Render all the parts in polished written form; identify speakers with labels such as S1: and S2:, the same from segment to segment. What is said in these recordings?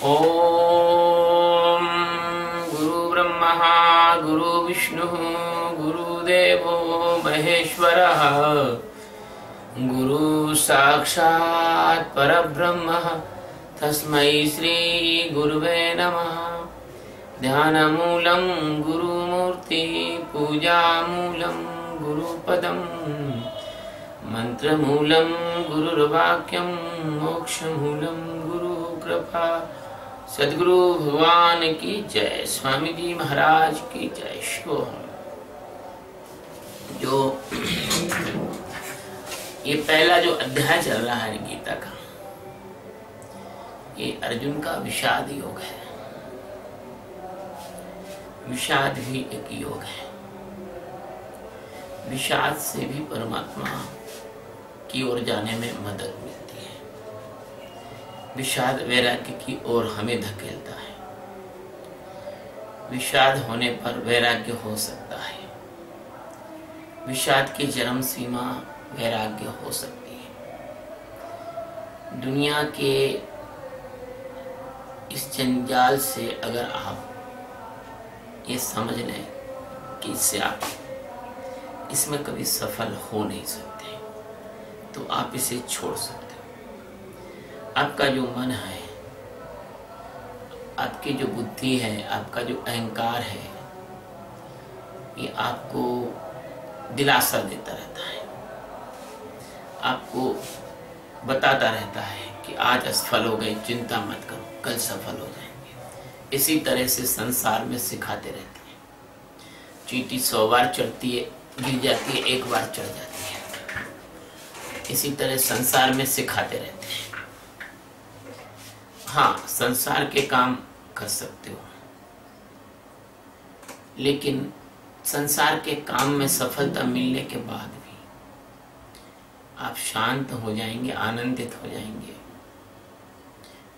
S1: ओम गुरु ब्रह्मा गुरु विष्णु गुरुदेवो महेश्वरः गुरु साक्षात् परब्रह्म तस्मै श्री गुरुवे नमः। ध्यानमूलं गुरुमूर्ति पूजामूलं गुरुपदम् मंत्रमूलं गुरुर्वाक्यं मोक्षमूलं गुरु कृपा। सद्गुरु भगवान की जय। स्वामी जी महाराज की जय। जो ये पहला जो अध्याय चल रहा है गीता का, ये अर्जुन का विषाद योग है। विषाद भी एक योग है। विषाद से भी परमात्मा की ओर जाने में मदद मिलती है। विषाद वैराग्य की ओर हमें धकेलता है। विषाद होने पर वैराग्य हो सकता है। विषाद की चरम सीमा वैराग्य हो सकती है। दुनिया के इस जंजाल से अगर आप ये समझ लें कि इससे आप इसमें कभी सफल हो नहीं सकते, तो आप इसे छोड़ सकते हो। आपका जो मन है, आपकी जो बुद्धि है, आपका जो अहंकार है, ये आपको दिलासा देता रहता है, आपको बताता रहता है कि आज असफल हो गए, चिंता मत करो, कल सफल हो जाएंगे। इसी तरह से संसार में सिखाते रहते हैं। चींटी 100 बार चढ़ती है, गिर जाती है, एक बार चढ़ जाती है। इसी तरह संसार में सिखाते रहते हैं। हाँ, संसार के काम कर सकते हो, लेकिन संसार के काम में सफलता मिलने के बाद भी आप शांत हो जाएंगे, आनंदित हो जाएंगे,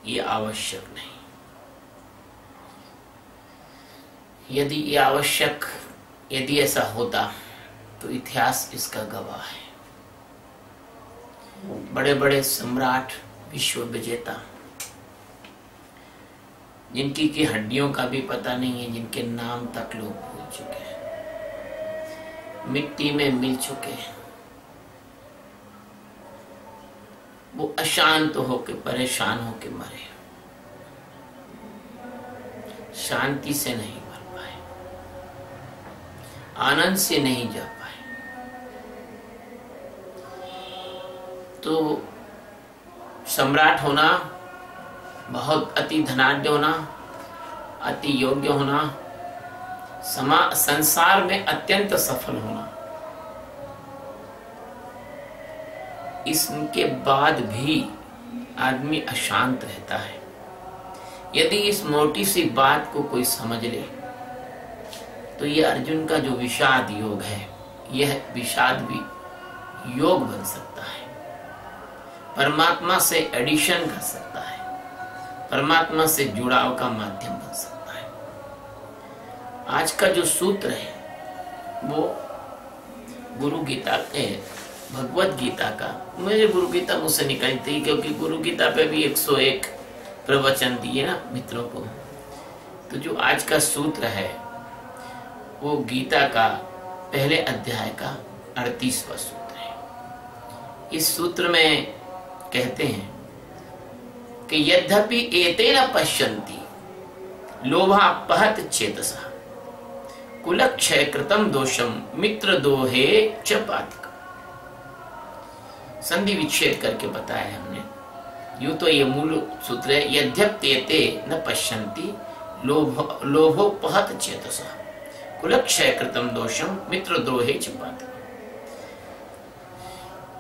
S1: ये आवश्यक नहीं। यदि ऐसा होता तो इतिहास इसका गवाह है। बड़े बड़े सम्राट, विश्व विजेता, जिनकी की हड्डियों का भी पता नहीं है, जिनके नाम तक लोग भूल चुके हैं, मिट्टी में मिल चुके हैं, वो अशांत होके, परेशान होके मरे, शांति से नहीं मर पाए, आनंद से नहीं जा पाए। तो सम्राट होना, बहुत अति धनाढ्य होना, अति योग्य होना, संसार में अत्यंत सफल होना, इसके बाद भी आदमी अशांत रहता है। यदि इस मोटी सी बात को कोई समझ ले तो यह अर्जुन का जो विषाद योग है, यह विषाद भी योग बन सकता है। परमात्मा से एडिशन कर सकता है, परमात्मा से जुड़ाव का माध्यम बन सकता है। आज का जो सूत्र है वो गुरु गीता के, भगवत गीता का, मुझे गुरु गीता मुझसे निकलती, क्योंकि गुरु गीता पे भी 101 प्रवचन दिए ना मित्रों को। तो जो आज का सूत्र है वो गीता का पहले अध्याय का 38वां सूत्र है। इस सूत्र में कहते हैं कि यद्यपि एतेन पश्यन्ति लोभापहत चेतसा कुलक्षय कृतं दोषम मित्र दोहे च पातिका। संधि विच्छेद करके बताया हमने। यूं तो ये मूल सूत्र है, यद्यप्येते न पश्यन्ति लोभोपहत चेतसा कुलक्षय कृतं दोषम मित्र द्रोहे च पातिका।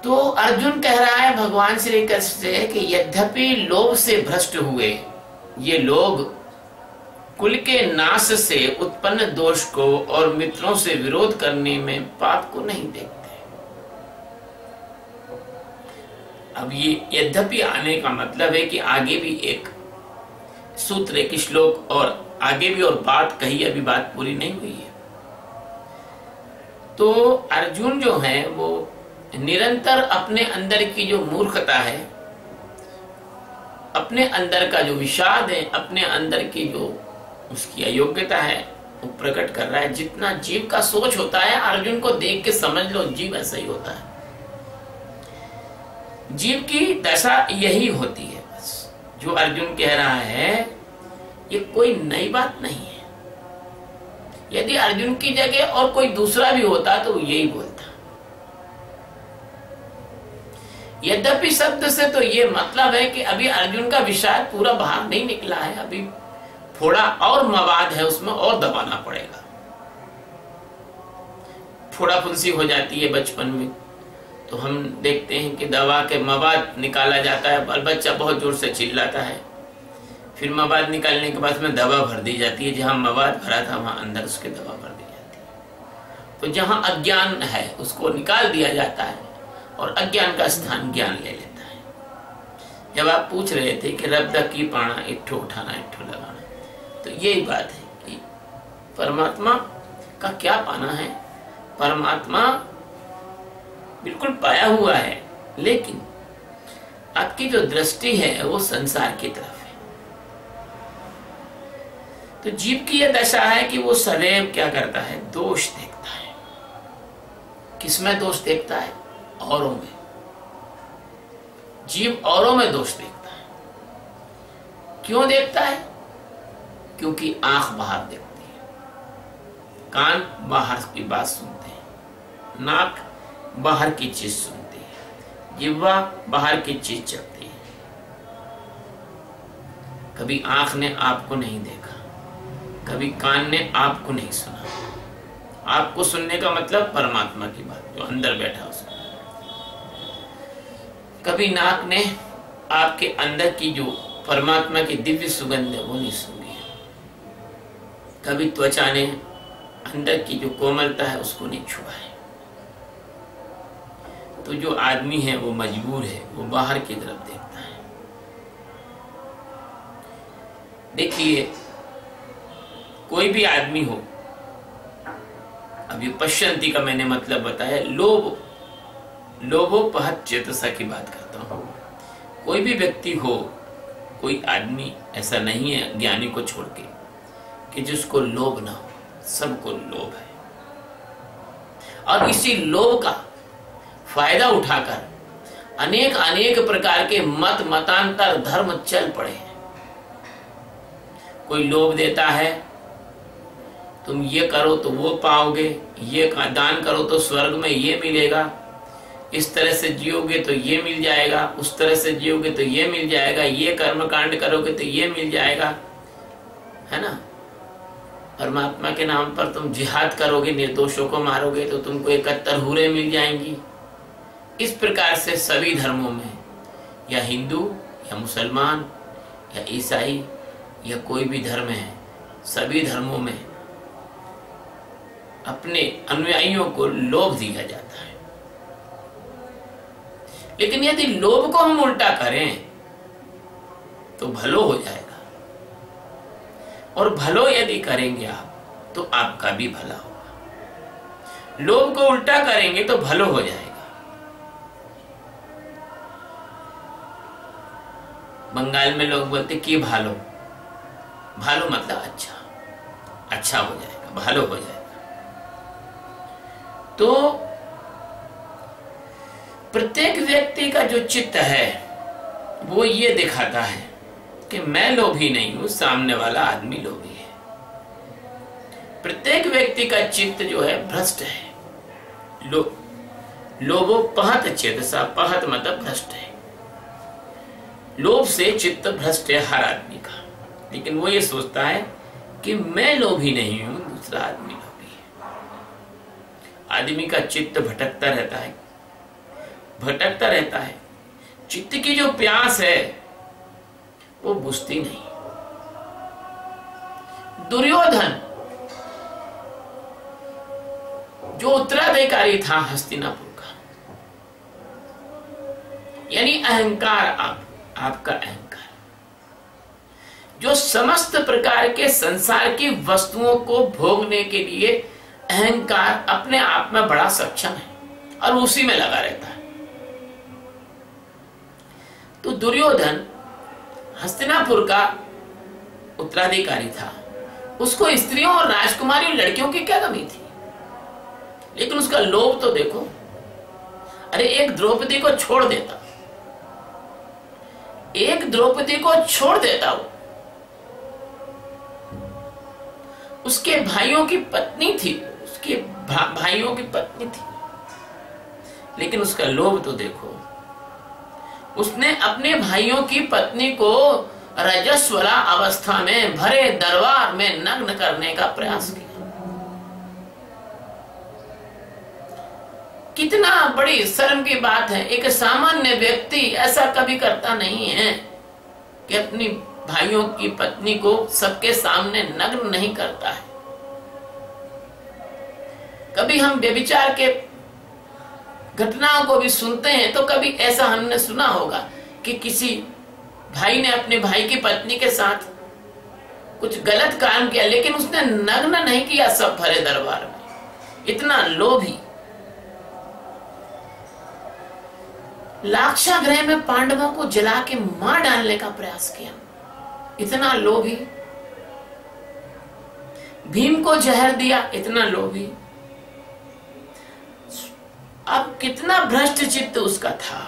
S1: तो अर्जुन कह रहा है भगवान श्री कृष्ण से कि यद्यपि लोभ से भ्रष्ट हुए ये लोग कुल के नाश से उत्पन्न दोष को और मित्रों से विरोध करने में पाप को नहीं देखते। अब ये यद्यपि आने का मतलब है कि आगे भी एक सूत्र, एक श्लोक और आगे भी और बात कही, अभी बात पूरी नहीं हुई है। तो अर्जुन जो है वो निरंतर अपने अंदर की जो मूर्खता है अपने अंदर का जो विषाद है, अपने अंदर की जो उसकी अयोग्यता है वो प्रकट कर रहा है। जितना जीव का सोच होता है, अर्जुन को देख के समझ लो जीव ऐसा ही होता है। जीव की दशा यही होती है। बस जो अर्जुन कह रहा है ये कोई नई बात नहीं है। यदि अर्जुन की जगह और कोई दूसरा भी होता तो यही बोलता। यद्यपि शब्द से तो ये मतलब है कि अभी अर्जुन का विषाद पूरा बाहर नहीं निकला है, अभी थोड़ा और मवाद है, उसमें और दबाना पड़ेगा। फोड़ा फुंसी हो जाती है बचपन में, तो हम देखते हैं कि दवा के मवाद निकाला जाता है, बाल बच्चा बहुत जोर से चिल्लाता है, फिर मवाद निकालने के बाद में दवा भर दी जाती है। जहां मवाद भरा था वहां अंदर उसके दवा भर दी जाती है। तो जहां अज्ञान है उसको निकाल दिया जाता है और अज्ञान का स्थान ज्ञान ले लेता है। जब आप पूछ रहे थे कि रब की पाना इट्ठो उठाना इट्ठो लगाना, तो यही बात है कि परमात्मा का क्या पाना है। परमात्मा बिल्कुल पाया हुआ है, लेकिन आपकी जो दृष्टि है वो संसार की तरफ है। तो जीव की यह दशा है कि वो सदैव क्या करता है, दोष देखता है। किसमें दोष देखता है? औरों में। जीव औरों में दोष देखता है। क्यों देखता है? क्योंकि आंख बाहर देखती है, कान बाहर की बात सुनते हैं, नाक बाहर की चीज सुनती है, जिह्वा बाहर की चीज चखती है। कभी आंख ने आपको नहीं देखा, कभी कान ने आपको नहीं सुना। आपको सुनने का मतलब परमात्मा की बात जो अंदर बैठा उसको। कभी नाक ने आपके अंदर की जो परमात्मा की दिव्य सुगंध है वो नहीं सुनी है। कभी त्वचा ने अंदर की जो कोमलता है उसको नहीं छुआ है। तो जो आदमी है वो मजबूर है, वो बाहर की तरफ देखता है। देखिए कोई भी आदमी हो, अभी पश्यंती का मैंने मतलब बताया, लोभोपहत चेतसा की बात करता हूं। कोई भी व्यक्ति हो, कोई आदमी ऐसा नहीं है ज्ञानी को छोड़ के कि जिसको लोभ ना हो। सबको लोभ है और इसी लोभ का फायदा उठाकर अनेक अनेक प्रकार के मत मतांतर धर्म चल पड़े हैं। कोई लोभ देता है, तुम ये करो तो वो पाओगे, ये दान करो तो स्वर्ग में ये मिलेगा, इस तरह से जियोगे तो ये मिल जाएगा, उस तरह से जियोगे तो ये मिल जाएगा, ये कर्म कांड करोगे तो ये मिल जाएगा, है ना। परमात्मा के नाम पर तुम जिहाद करोगे, निर्दोषों को मारोगे तो तुमको 71 हूरें मिल जाएंगी। इस प्रकार से सभी धर्मों में, या हिंदू या मुसलमान या ईसाई या कोई भी धर्म है, सभी धर्मों में अपने अनुयायियों को लोभ दिया जाता है। लेकिन यदि लोभ को हम उल्टा करें तो भलो हो जाएगा, और भलो यदि करेंगे आप तो आपका भी भला होगा। लोभ को उल्टा करेंगे तो भलो हो जाएगा। बंगाल में लोग बोलते कि भालो, भालो मतलब अच्छा, अच्छा हो जाएगा, भालो हो जाएगा। तो प्रत्येक व्यक्ति का जो चित्त है वो ये दिखाता है कि मैं लोभी नहीं हूं, सामने वाला आदमी लोभी है। प्रत्येक व्यक्ति का चित्त जो है भ्रष्ट है। लोभोपहत चेतसा, पहत मतलब भ्रष्ट है। लोभ से चित्त भ्रष्ट है हर आदमी का, लेकिन वो ये सोचता है कि मैं लोभी नहीं हूं, दूसरा आदमी लोभी है। आदमी का चित्त भटकता रहता है, भटकता रहता है। चित्त की जो प्यास है वो बुझती नहीं। दुर्योधन जो उत्तराधिकारी था हस्तिनापुर का, यानी अहंकार, आपका अहंकार, जो समस्त प्रकार के संसार की वस्तुओं को भोगने के लिए अहंकार अपने आप में बड़ा सक्षम है और उसी में लगा रहता है। तो दुर्योधन हस्तिनापुर का उत्तराधिकारी था, उसको स्त्रियों और राजकुमारी और लड़कियों की क्या कमी थी, लेकिन उसका लोभ तो देखो। अरे एक द्रौपदी को छोड़ देता, एक द्रौपदी को छोड़ देता, वो उसके भाइयों की पत्नी थी, उसके भाइयों की पत्नी थी, लेकिन उसका लोभ तो देखो। उसने अपने भाइयों की पत्नी को रजस्वला अवस्था में भरे दरबार में नग्न करने का प्रयास किया। कितना बड़ी शर्म की बात है, एक सामान्य व्यक्ति ऐसा कभी करता नहीं है कि अपनी भाइयों की पत्नी को सबके सामने नग्न नहीं करता है। कभी हम व्यभिचार के घटनाओं को भी सुनते हैं तो कभी ऐसा हमने सुना होगा कि किसी भाई ने अपने भाई की पत्नी के साथ कुछ गलत काम किया, लेकिन उसने नग्न नहीं किया सब भरे दरबार में। इतना लोभी। लाक्षागृह में पांडवों को जला के मार डालने का प्रयास किया, इतना लोभी। भीम को जहर दिया, इतना लोभी। अब कितना भ्रष्ट चित्त उसका था।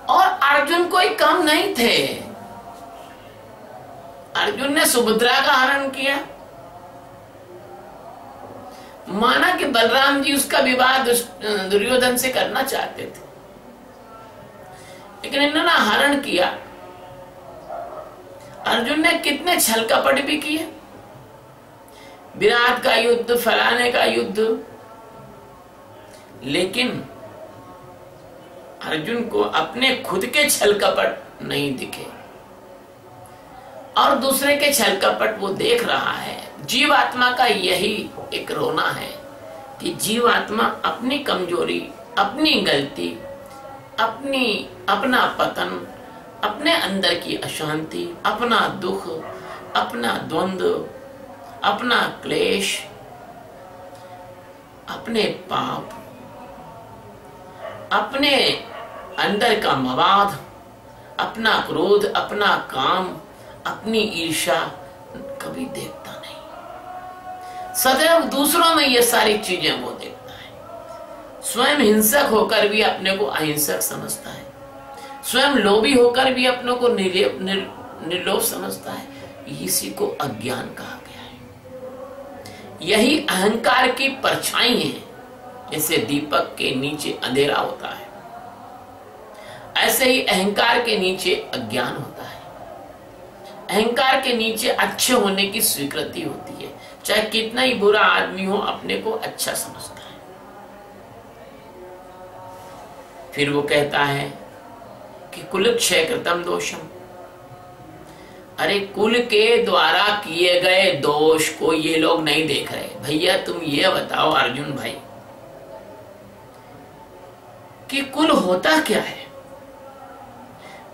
S1: और अर्जुन कोई कम नहीं थे। अर्जुन ने सुभद्रा का हरण किया। माना कि बलराम जी उसका विवाह दुर्योधन से करना चाहते थे, लेकिन इन्होंने हरण किया। अर्जुन ने कितने छल कपट भी किए, विराट का युद्ध, फलाने का युद्ध, लेकिन अर्जुन को अपने खुद के छल कपट नहीं दिखे और दूसरे के छल कपट वो देख रहा है। जीवात्मा का यही एक रोना है कि जीवात्मा अपनी कमजोरी, अपनी गलती, अपना पतन, अपने अंदर की अशांति, अपना दुख, अपना द्वंद्व, अपना क्लेश, अपने पाप, अपने अंदर का मवाद, अपना क्रोध, अपना काम, अपनी ईर्ष्या कभी देखता नहीं। सदैव दूसरों में ये सारी चीजें वो देखता है। स्वयं हिंसक होकर भी अपने को अहिंसक समझता है, स्वयं लोभी होकर भी अपने को निर्लोभ समझता है। इसी को अज्ञान कहा गया है। यही अहंकार की परछाई है। जैसे दीपक के नीचे अंधेरा होता है, ऐसे ही अहंकार के नीचे अज्ञान होता है। अहंकार के नीचे अच्छे होने की स्वीकृति होती है। चाहे कितना ही बुरा आदमी हो, अपने को अच्छा समझता है। फिर वो कहता है कि कुल क्षय कृतम दोषम। अरे कुल के द्वारा किए गए दोष को ये लोग नहीं देख रहे। भैया तुम ये बताओ अर्जुन भाई कि कुल होता क्या है?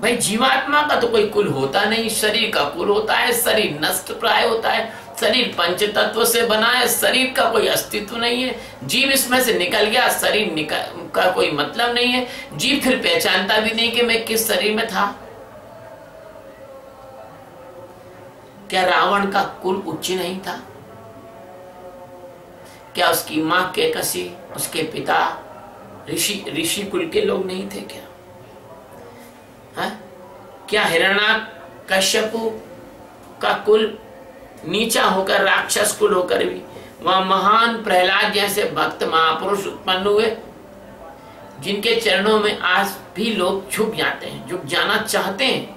S1: भाई जीवात्मा का तो कोई कुल होता नहीं, शरीर का कुल होता है। शरीर नष्ट प्राय होता है, शरीर पंच तत्व से बना है, शरीर का कोई अस्तित्व नहीं है। जीव इसमें से निकल गया, शरीर का कोई मतलब नहीं है। जीव फिर पहचानता भी नहीं कि मैं किस शरीर में था। क्या रावण का कुल उच्च नहीं था? क्या उसकी मां केकसी, उसके पिता ऋषि कुल के लोग नहीं थे क्या? है? क्या हिरण्याकश्यपु का कुल नीचा होकर, राक्षस कुल होकर भी वह महान प्रहलाद जैसे भक्त महापुरुष उत्पन्न हुए, जिनके चरणों में आज भी लोग झुक जाते हैं, झुक जाना चाहते हैं।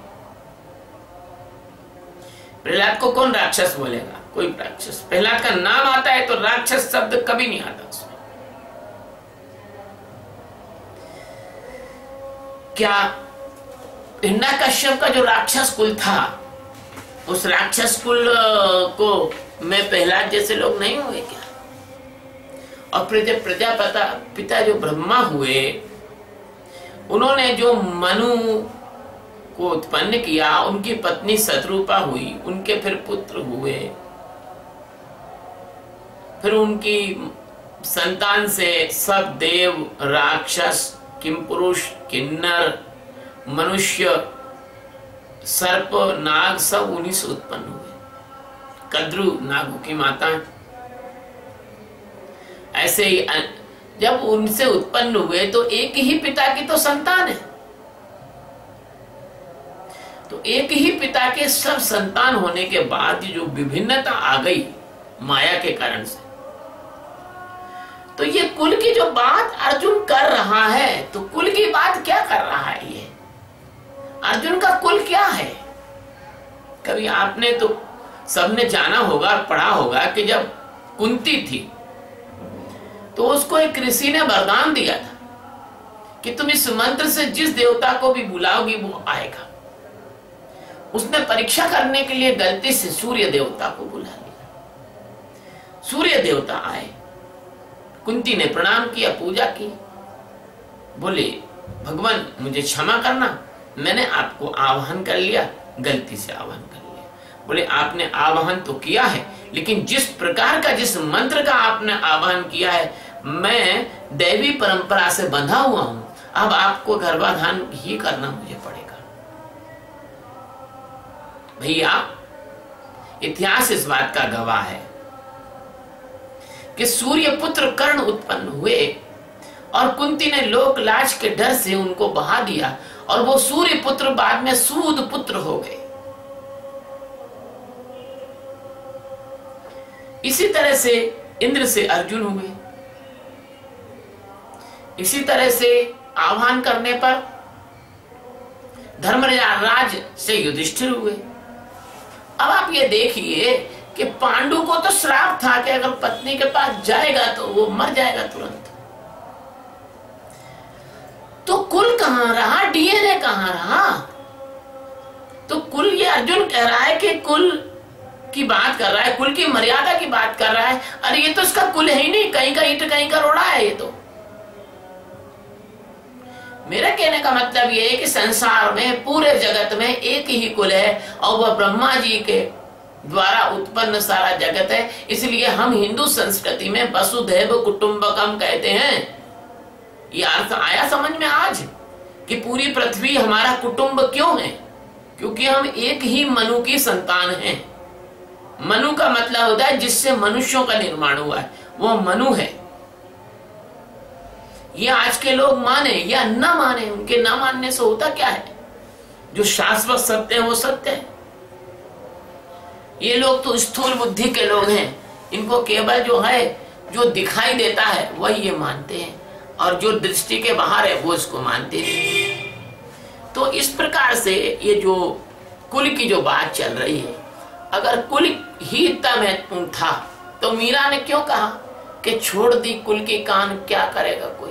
S1: प्रहलाद को कौन राक्षस बोलेगा? कोई राक्षस, प्रहलाद का नाम आता है तो राक्षस शब्द कभी नहीं आता उसमें। क्या हिरण्याकश्यप का जो राक्षस कुल था, उस राक्षस कुल को मैं प्रहलाद जैसे लोग नहीं हुए क्या? और प्रजापिता पिता जो ब्रह्मा हुए, उन्होंने जो मनु को उत्पन्न किया, उनकी पत्नी शत्रुपा हुई, उनके फिर पुत्र हुए, फिर उनकी संतान से सब देव, राक्षस, किम पुरुष, किन्नर, मनुष्य सर्प नाग सब उन्हीं से उत्पन्न हुए, कद्रु नागों की माता। ऐसे ही जब उनसे उत्पन्न हुए तो एक ही पिता की तो संतान है, तो एक ही पिता के सब संतान होने के बाद जो विभिन्नता आ गई माया के कारण से, तो ये कुल की जो बात अर्जुन कर रहा है, तो कुल की बात क्या कर रहा है? ये अर्जुन का कुल क्या है? कभी आपने तो सबने जाना होगा, पढ़ा होगा कि जब कुंती थी तो उसको एक ऋषि ने वरदान दिया था कि तुम इस मंत्र से जिस देवता को भी बुलाओगी वो आएगा। उसने परीक्षा करने के लिए गलती से सूर्य देवता को बुला लिया। सूर्य देवता आए, कुंती ने प्रणाम किया, पूजा की, बोले भगवान मुझे क्षमा करना, मैंने आपको आवाहन कर लिया, गलती से आवाहन कर लिया। बोले आपने आवाहन तो किया है, लेकिन जिस प्रकार का, जिस मंत्र का आपने आवाहन किया है, मैं दैवी परंपरा से बंधा हुआ हूं, अब आपको गर्भाधान ही करना मुझे पड़ेगा। भैया इतिहास इस बात का गवाह है कि सूर्य पुत्र कर्ण उत्पन्न हुए और कुंती ने लोक लाज के डर से उनको बहा दिया, और वो सूर्य पुत्र बाद में सूद पुत्र हो गए। इसी तरह से इंद्र से अर्जुन हुए, इसी तरह से आह्वान करने पर धर्मराज से युधिष्ठिर हुए। अब आप ये देखिए कि पांडु को तो श्राप था कि अगर पत्नी के पास जाएगा तो वो मर जाएगा तुरंत। तो कुल कहां रहा, डीएनए कहां रहा? तो कुल, ये अर्जुन कह रहा है कि कुल की बात कर रहा है, कुल की मर्यादा की बात कर रहा है। अरे ये तो इसका कुल है ही नहीं, कहीं का ईंट कहीं का रोड़ा है। ये तो मेरा कहने का मतलब ये है कि संसार में, पूरे जगत में एक ही कुल है, और वह ब्रह्मा जी के द्वारा उत्पन्न सारा जगत है। इसलिए हम हिंदू संस्कृति में वसुधैव कुटुंबकम कहते हैं। ये अर्थ आया समझ में आज कि पूरी पृथ्वी हमारा कुटुंब क्यों है? क्योंकि हम एक ही मनु की संतान हैं। मनु का मतलब होता है जिससे मनुष्यों का निर्माण हुआ है, वो मनु है। ये आज के लोग माने या न माने, उनके न मानने से होता क्या है? जो शाश्वत सत्य है वो सत्य है। ये लोग तो स्थूल बुद्धि के लोग हैं, इनको केवल जो है, जो दिखाई देता है वही ये मानते हैं, और जो दृष्टि के बाहर है वो इसको मानते नहीं। तो इस प्रकार से ये जो कुल की जो बात चल रही है, अगर कुल ही इतना महत्वपूर्ण था तो मीरा ने क्यों कहा कि छोड़ दी कुल की कान, क्या करेगा कोई?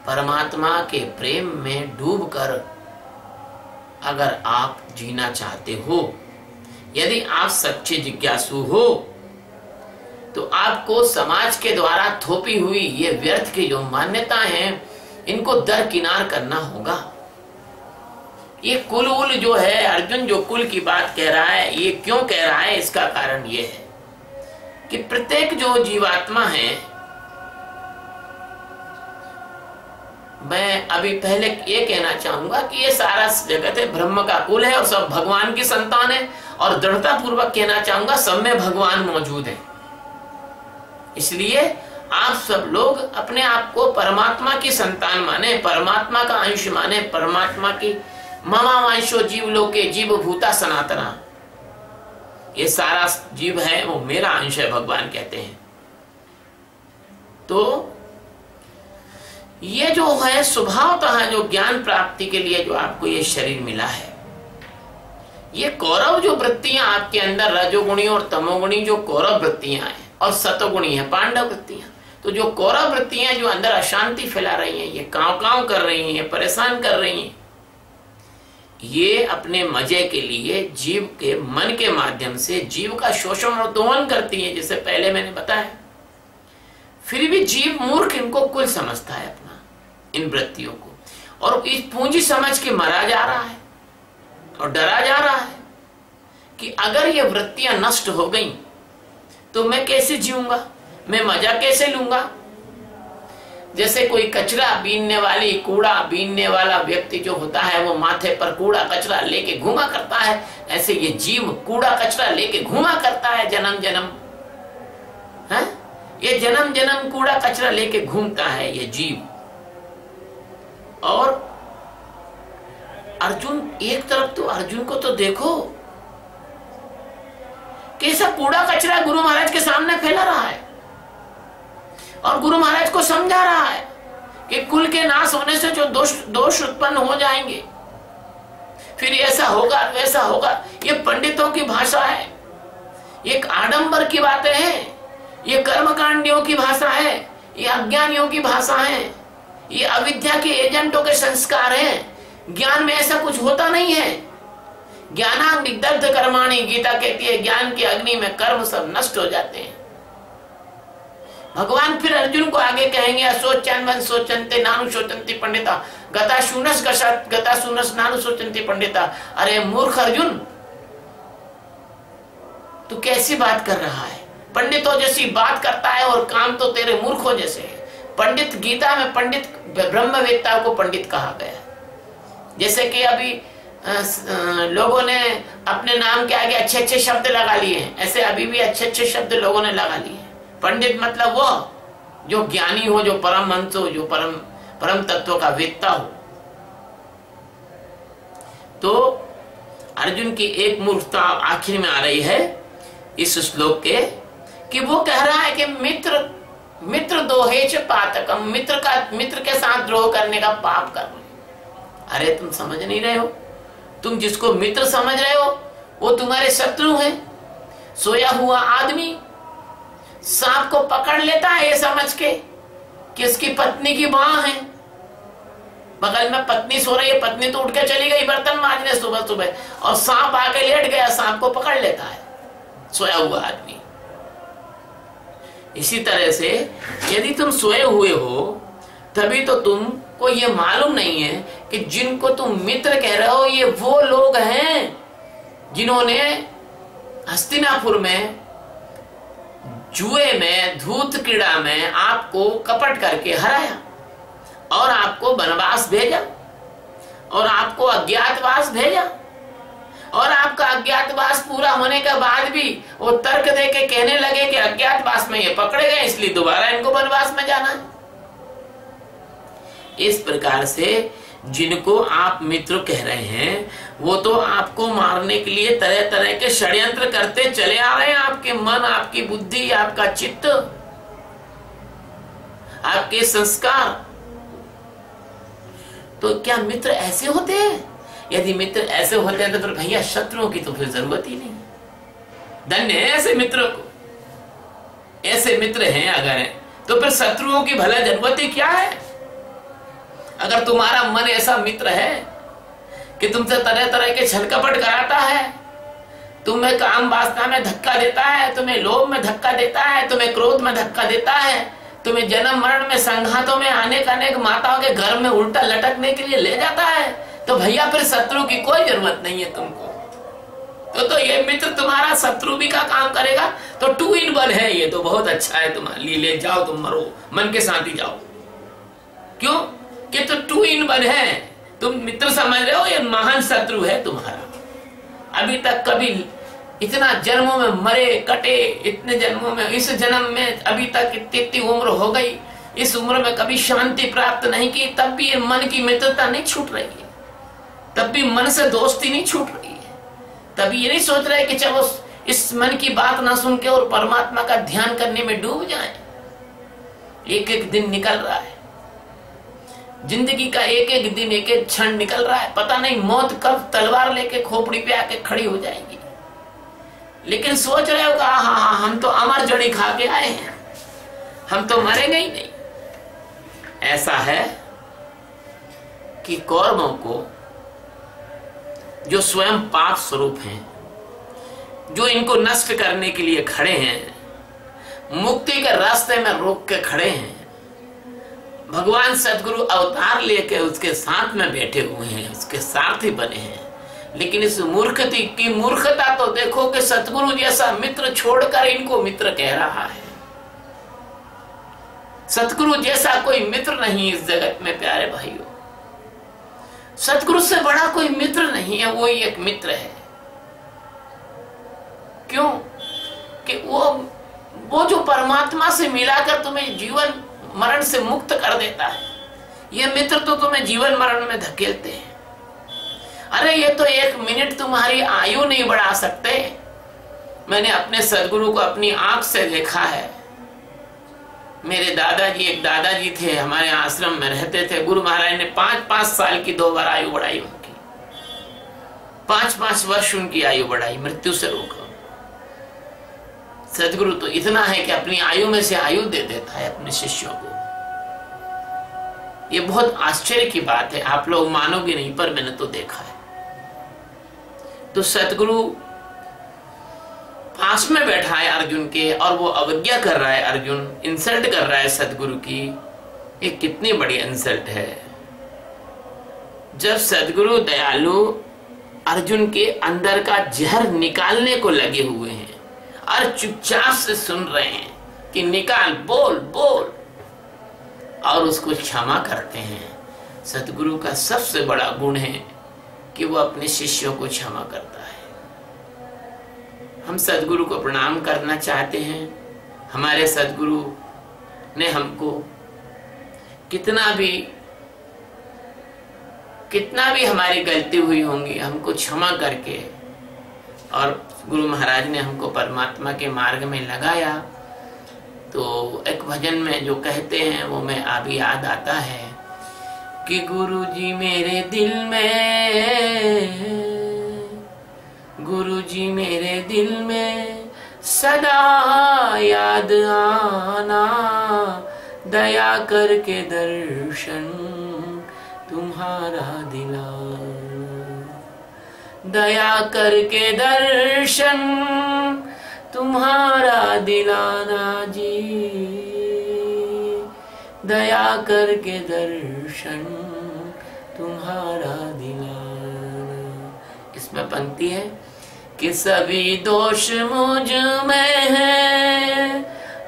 S1: परमात्मा के प्रेम में डूबकर अगर आप जीना चाहते हो, यदि आप सच्चे जिज्ञासु हो, तो आपको समाज के द्वारा थोपी हुई ये व्यर्थ की जो मान्यताएं हैं, इनको दरकिनार करना होगा। ये कुल उल जो है, अर्जुन जो कुल की बात कह रहा है, ये क्यों कह रहा है? इसका कारण ये है कि प्रत्येक जो जीवात्मा है, मैं अभी पहले ये कहना चाहूंगा कि ये सारा जगत है ब्रह्म का कुल है और सब भगवान की संतान है, और दृढ़ता पूर्वक कहना चाहूंगा सब में भगवान मौजूद है। इसलिए आप सब लोग अपने आप को परमात्मा की संतान माने, परमात्मा का अंश माने, परमात्मा की ममा वंशो जीव लोके जीव भूता सनातना, ये सारा जीव है वो मेरा अंश है, भगवान कहते हैं। तो ये जो है स्वभावतः जो ज्ञान प्राप्ति के लिए जो आपको ये शरीर मिला है, ये कौरव जो वृत्तियां आपके अंदर, रजोगुणी और तमोगुणी जो कौरव वृत्तियां हैं, और सतोगुणी है पांडव वृत्तियां, तो जो कौरव वृत्तियां जो अंदर अशांति फैला रही हैं, ये कांव कांव कर रही हैं, परेशान कर रही हैं, ये अपने मजे के लिए जीव के मन के माध्यम से जीव का शोषण और दोहन करती है, जैसे पहले मैंने बताया। फिर भी जीव मूर्ख इनको कुल समझता है अपना, इन वृत्तियों को, और इस पूंजी समझ के मरा जा रहा है और डरा जा रहा है कि अगर ये वृत्तियां नष्ट हो गई तो मैं कैसे जीऊंगा, मैं मजा कैसे लूंगा। जैसे कोई कचरा बीनने वाली, कूड़ा बीनने वाला व्यक्ति जो होता है वो माथे पर कूड़ा कचरा लेके घूमा करता है, ऐसे ये जीव कूड़ा कचरा लेके घूमा करता है जन्म जन्म। है ये जन्म जन्म कूड़ा कचरा लेके घूमता है ये जीव। और अर्जुन, एक तरफ तो अर्जुन को तो देखो कैसा कूड़ा कचरा गुरु महाराज के सामने फैला रहा है और गुरु महाराज को समझा रहा है कि कुल के नाश होने से जो दोष उत्पन्न हो जाएंगे, फिर ऐसा होगा वैसा होगा। ये पंडितों की भाषा है, ये आडंबर की बातें हैं, ये कर्मकांडियों की भाषा है, ये अज्ञानियों की भाषा है, ये अविद्या के एजेंटों के संस्कार हैं। ज्ञान में ऐसा कुछ होता नहीं है। ज्ञानांग विदग्ध कर्माणि, गीता कहती है ज्ञान की अग्नि में कर्म सब नष्ट हो जाते हैं। भगवान फिर अर्जुन को आगे कहेंगे, असोचन सोचन्ते नानु शोचन्ति पंडिता गता शूनस नानु शोचन्ति पंडिता। अरे मूर्ख अर्जुन, तू कैसी बात कर रहा है? पंडितों जैसी बात करता है और काम तो तेरे मूर्खों जैसे है। पंडित, गीता में पंडित ब्रह्मवेत्ता को पंडित कहा गया। जैसे कि अभी लोगों ने अपने नाम के आगे अच्छे अच्छे शब्द लगा लिए हैं, ऐसे अभी भी अच्छे अच्छे शब्द लोगों ने लगा लिए हैं। पंडित मतलब वो जो ज्ञानी हो, जो परम हंस हो, जो परम तत्व का वेत्ता हो। तो अर्जुन की एक मूर्खता आखिर में आ रही है इस श्लोक के, कि वो कह रहा है कि मित्र दोहेच पातकम, मित्र के साथ द्रोह करने का पाप कर रहे। अरे तुम समझ नहीं रहे हो, तुम जिसको मित्र समझ रहे हो वो तुम्हारे शत्रु हैं। सोया हुआ आदमी सांप को पकड़ लेता है ये समझ के कि उसकी पत्नी की बाह है, बगल में पत्नी सो रही है, पत्नी तो उठ के चली गई बर्तन मांजने सुबह सुबह, और सांप आके लेट गया, सांप को पकड़ लेता है सोया हुआ आदमी। इसी तरह से यदि तुम सोए हुए हो तभी तो तुमको ये मालूम नहीं है कि जिनको तुम मित्र कह रहे हो ये वो लोग हैं जिन्होंने हस्तिनापुर में जुए में, धूत क्रीड़ा में आपको कपट करके हराया और आपको वनवास भेजा और आपको अज्ञातवास भेजा, और आपका अज्ञातवास पूरा होने के बाद भी वो तर्क दे के कहने लगे कि अज्ञातवास में ये पकड़े गए इसलिए दोबारा इनको वनवास में जाना है। इस प्रकार से जिनको आप मित्र कह रहे हैं वो तो आपको मारने के लिए तरह तरह के षड्यंत्र करते चले आ रहे हैं। आपके मन, आपकी बुद्धि, आपका चित्त, आपके संस्कार। तो क्या मित्र ऐसे होते हैं? यदि मित्र ऐसे होते हैं तो फिर भैया शत्रुओं की तो फिर जरूरत ही नहीं। धन्य है ऐसे मित्रों को। ऐसे मित्र हैं अगर है तो फिर शत्रुओं की भला जरूरत ही क्या है? अगर तुम्हारा मन ऐसा मित्र है कि तुमसे तरह तरह के छल कपट कराता है, तुम्हें काम वासना में धक्का देता है, तुम्हें लोभ में धक्का देता है, तुम्हें क्रोध में धक्का देता है, तुम्हें जन्म मरण में संघातों में अनेक माताओं के घर में उल्टा लटकने के लिए ले जाता है, तो भैया फिर शत्रु की कोई जरूरत नहीं है तुमको। तो ये मित्र तुम्हारा शत्रु भी का काम करेगा। तो 2 in 1 है ये, तो बहुत अच्छा है तुम्हारे लिए। ले जाओ, तुम मरो, मन के साथ ही जाओ। क्यों कि तो 2 in 1 है। तुम मित्र समझ रहे हो, ये महान शत्रु है तुम्हारा। अभी तक कभी इतना जन्मों में मरे कटे, इतने जन्मों में, इस जन्म में अभी तक इतनी उम्र हो गई, इस उम्र में कभी शांति प्राप्त नहीं की, तब भी ये मन की मित्रता नहीं छूट रही है, तब भी मन से दोस्ती नहीं छूट रही है। तभी ये नहीं सोच रहे कि चलो इस मन की बात ना सुन के और परमात्मा का ध्यान करने में डूब जाएं। एक एक दिन निकल रहा है, जिंदगी का एक एक दिन, एक एक क्षण निकल रहा है। पता नहीं मौत कब तलवार लेके खोपड़ी पे आके खड़ी हो जाएगी। लेकिन सोच रहे हो कि हाँ हम तो अमर जड़ी खा के आए हैं, हम तो मरेंगे ही नहीं। ऐसा है कि कौरवों को जो स्वयं पाप स्वरूप हैं, जो इनको नष्ट करने के लिए खड़े हैं, मुक्ति के रास्ते में रोक के खड़े हैं, भगवान सदगुरु अवतार लेके उसके साथ में बैठे हुए हैं, उसके सारथी बने हैं। लेकिन इस मूर्खता तो देखो कि सतगुरु जैसा मित्र छोड़कर इनको मित्र कह रहा है। सतगुरु जैसा कोई मित्र नहीं इस जगत में प्यारे भाइयों। सतगुरु से बड़ा कोई मित्र नहीं है, वो ही एक मित्र है। क्यों? कि वो जो परमात्मा से मिलाकर तुम्हें जीवन मरण से मुक्त कर देता है। ये मित्र तो तुम्हें जीवन मरण में धकेलते हैं। अरे ये तो 1 मिनट तुम्हारी आयु नहीं बढ़ा सकते। मैंने अपने सदगुरु को अपनी आंख से देखा है। मेरे दादाजी, एक दादाजी थे, हमारे आश्रम में रहते थे। गुरु महाराज ने 5-5 साल की 2 बार आयु बढ़ाई उनकी। 5-5 वर्ष उनकी आयु बढ़ाई, मृत्यु से रोका। सदगुरु तो इतना है कि अपनी आयु में से आयु दे देता है अपने शिष्यों को। ये बहुत आश्चर्य की बात है। आप लोग मानोगे नहीं, पर मैंने तो देखा है। तो सदगुरु पास में बैठा है अर्जुन के, और वो अवज्ञा कर रहा है। अर्जुन इंसल्ट कर रहा है सदगुरु की। ये कितनी बड़ी इंसल्ट है। जब सदगुरु दयालु अर्जुन के अंदर का जहर निकालने को लगे हुए हैं और चुपचाप से सुन रहे हैं कि निकाल, बोल बोल, और उसको क्षमा करते हैं। सतगुरु का सबसे बड़ा गुण है कि वो अपने शिष्यों को क्षमा करता है। हम सदगुरु को प्रणाम करना चाहते हैं। हमारे सदगुरु ने हमको कितना भी हमारी गलती हुई होंगी, हमको क्षमा करके, और गुरु महाराज ने हमको परमात्मा के मार्ग में लगाया। तो एक भजन में जो कहते हैं वो मैं अभी याद आता है कि गुरु जी मेरे दिल में, गुरु जी मेरे दिल में सदा याद आना, दया करके दर्शन तुम्हारा दिलाना, दया करके दर्शन तुम्हारा दिलाना जी, दया करके दर्शन तुम्हारा दिलाना। इसमें पंक्ति है कि सभी दोष मुझ में है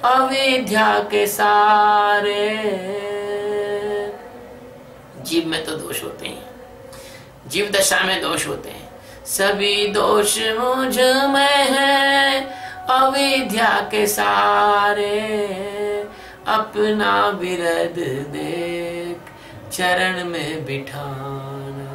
S1: अविद्या के सारे। जीव में तो दोष होते हैं, जीव दशा में दोष होते हैं। सभी दोष मुझ में है अविद्या के सारे, अपना विरद देख चरण में बिठाना।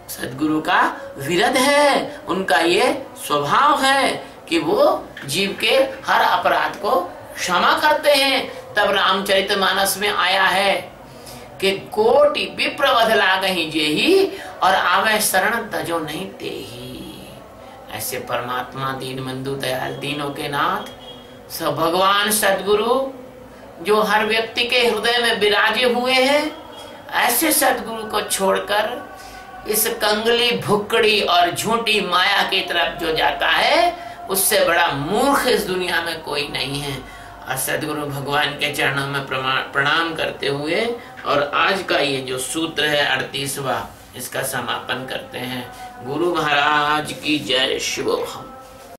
S1: सदगुरु का विरद है, उनका ये स्वभाव है कि वो जीव के हर अपराध को क्षमा करते हैं। तब रामचरितमानस में आया है कि कोटि विप्रवध लागहि जेहि, और आवे शरण तजो नहीं तेहि। ऐसे परमात्मा दीन बंधु दयाल दीनों के नाथ सब भगवान सदगुरु जो हर व्यक्ति के हृदय में विराजे हुए हैं, ऐसे सदगुरु को छोड़कर इस कंगली भुक्कड़ी और झूठी माया की तरफ जो जाता है, उससे बड़ा मूर्ख इस दुनिया में कोई नहीं है। और सदगुरु भगवान के चरणों में प्रणाम करते हुए और आज का ये जो सूत्र है 38वां, इसका समापन करते हैं। गुरु महाराज की जय। शिवोहम।